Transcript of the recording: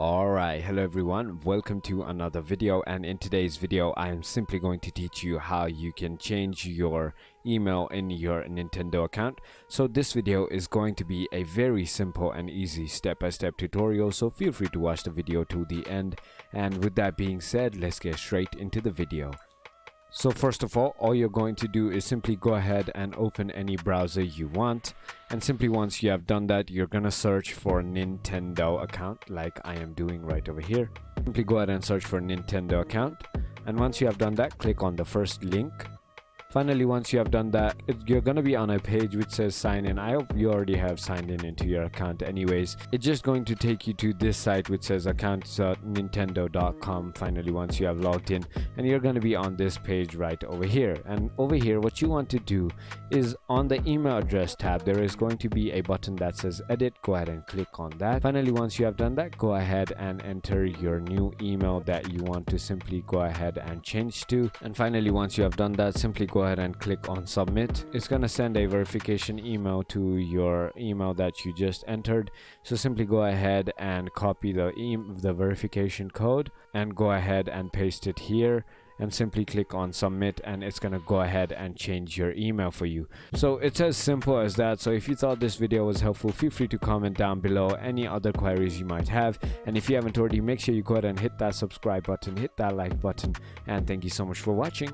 Alright, hello everyone, welcome to another video, and in today's video I am simply going to teach you how you can change your email in your Nintendo account. So this video is going to be a very simple and easy step-by-step tutorial, so feel free to watch the video to the end. And with that being said, let's get straight into the video. So first of all you're going to do is simply go ahead and open any browser you want, and simply once you have done that, you're gonna search for Nintendo account like I am doing right over here. Simply go ahead and search for Nintendo account, and once you have done that, click on the first link. Finally, once you have done that, you're gonna be on a page which says sign in. I hope you already have signed in into your account anyways. It's just going to take you to this site which says accounts.nintendo.com. Finally, once you have logged in, and you're gonna be on this page right over here. And over here, what you want to do is on the email address tab, there is going to be a button that says edit. Go ahead and click on that. Finally, once you have done that, go ahead and enter your new email that you want to simply go ahead and change to. And finally, once you have done that, simply go ahead and click on submit. It's gonna send a verification email to your email that you just entered, so simply go ahead and copy the verification code and go ahead and paste it here, and simply click on submit, and it's gonna go ahead and change your email for you. So it's as simple as that. So if you thought this video was helpful, feel free to comment down below any other queries you might have, and if you haven't already, make sure you go ahead and hit that subscribe button, hit that like button, and thank you so much for watching.